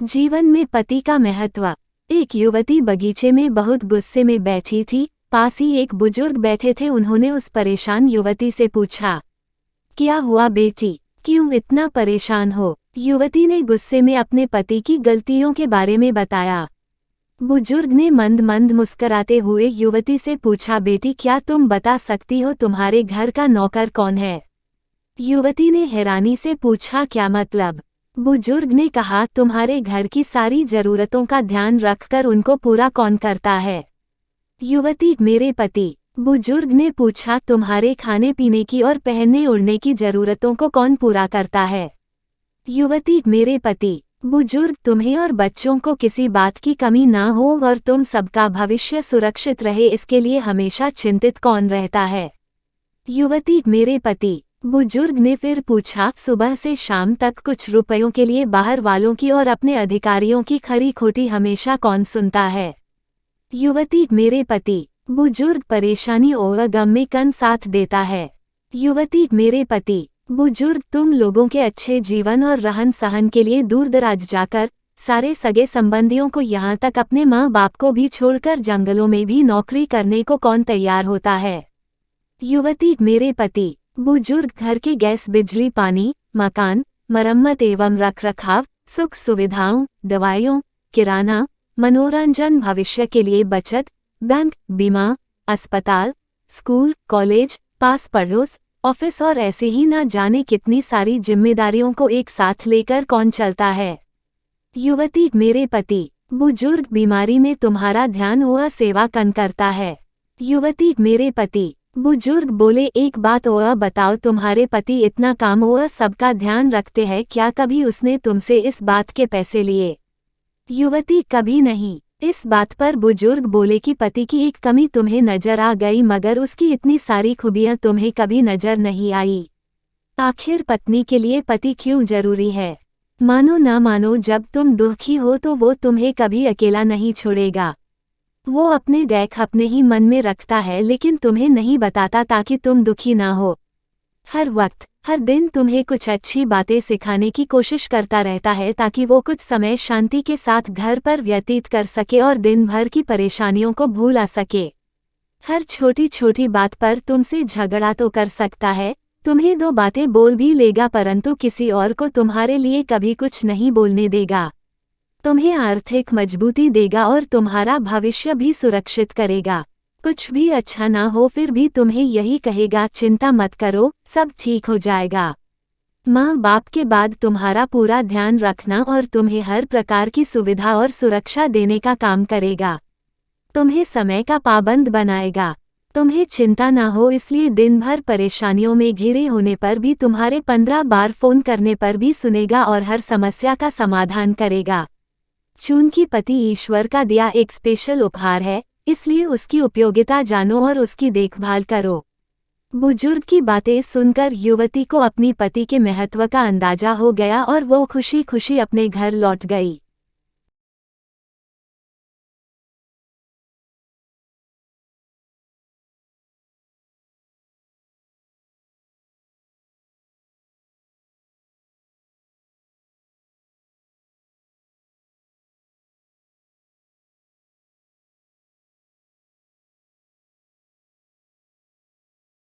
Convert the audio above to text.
जीवन में पति का महत्व। एक युवती बगीचे में बहुत गुस्से में बैठी थी। पास ही एक बुजुर्ग बैठे थे। उन्होंने उस परेशान युवती से पूछा, क्या हुआ बेटी, क्यों इतना परेशान हो? युवती ने गुस्से में अपने पति की गलतियों के बारे में बताया। बुजुर्ग ने मंद मंद मुस्कुराते हुए युवती से पूछा, बेटी क्या तुम बता सकती हो तुम्हारे घर का नौकर कौन है? युवती ने हैरानी से पूछा, क्या मतलब? बुजुर्ग ने कहा, तुम्हारे घर की सारी जरूरतों का ध्यान रखकर उनको पूरा कौन करता है? युवती, मेरे पति। बुजुर्ग ने पूछा, तुम्हारे खाने पीने की और पहनने ओढ़ने की जरूरतों को कौन पूरा करता है? युवती, मेरे पति। बुजुर्ग, तुम्हें और बच्चों को किसी बात की कमी ना हो और तुम सबका भविष्य सुरक्षित रहे, इसके लिए हमेशा चिंतित कौन रहता है? युवती, मेरे पति। बुजुर्ग ने फिर पूछा, सुबह से शाम तक कुछ रुपयों के लिए बाहर वालों की और अपने अधिकारियों की खरी खोटी हमेशा कौन सुनता है? युवती, मेरे पति। बुजुर्ग, परेशानी और गम में कौन साथ देता है? युवती, मेरे पति। बुजुर्ग, तुम लोगों के अच्छे जीवन और रहन सहन के लिए दूर दराज जाकर सारे सगे संबंधियों को यहाँ तक अपने माँ बाप को भी छोड़कर जंगलों में भी नौकरी करने को कौन तैयार होता है? युवती, मेरे पति। बुजुर्ग, घर के गैस बिजली पानी मकान मरम्मत एवं रखरखाव सुख सुविधाओं दवाइयों किराना मनोरंजन भविष्य के लिए बचत बैंक बीमा अस्पताल स्कूल कॉलेज पास पड़ोस ऑफिस और ऐसे ही ना जाने कितनी सारी जिम्मेदारियों को एक साथ लेकर कौन चलता है? युवती, मेरे पति। बुजुर्ग, बीमारी में तुम्हारा ध्यान और सेवा कौन करता है? युवती, मेरे पति। बुजुर्ग बोले, एक बात और बताओ, तुम्हारे पति इतना काम और सबका ध्यान रखते हैं, क्या कभी उसने तुमसे इस बात के पैसे लिए? युवती, कभी नहीं। इस बात पर बुजुर्ग बोले कि पति की एक कमी तुम्हें नजर आ गई, मगर उसकी इतनी सारी खूबियां तुम्हें कभी नजर नहीं आई। आखिर पत्नी के लिए पति क्यों जरूरी है? मानो ना मानो, जब तुम दुखी हो तो वो तुम्हें कभी अकेला नहीं छोड़ेगा। वो अपने दुख अपने ही मन में रखता है, लेकिन तुम्हें नहीं बताता ताकि तुम दुखी ना हो। हर वक्त हर दिन तुम्हें कुछ अच्छी बातें सिखाने की कोशिश करता रहता है ताकि वो कुछ समय शांति के साथ घर पर व्यतीत कर सके और दिन भर की परेशानियों को भूल आ सके। हर छोटी छोटी बात पर तुमसे झगड़ा तो कर सकता है, तुम्हें दो बातें बोल भी लेगा, परंतु किसी और को तुम्हारे लिए कभी कुछ नहीं बोलने देगा। तुम्हें आर्थिक मजबूती देगा और तुम्हारा भविष्य भी सुरक्षित करेगा। कुछ भी अच्छा ना हो फिर भी तुम्हें यही कहेगा, चिंता मत करो, सब ठीक हो जाएगा। माँ बाप के बाद तुम्हारा पूरा ध्यान रखना और तुम्हें हर प्रकार की सुविधा और सुरक्षा देने का काम करेगा। तुम्हें समय का पाबंद बनाएगा। तुम्हें चिंता ना हो इसलिए दिन भर परेशानियों में घिरे होने पर भी तुम्हारे 15 बार फोन करने पर भी सुनेगा और हर समस्या का समाधान करेगा। चूंकि पति ईश्वर का दिया एक स्पेशल उपहार है, इसलिए उसकी उपयोगिता जानो और उसकी देखभाल करो। बुजुर्ग की बातें सुनकर युवती को अपनी पति के महत्व का अंदाजा हो गया और वो खुशी खुशी अपने घर लौट गई।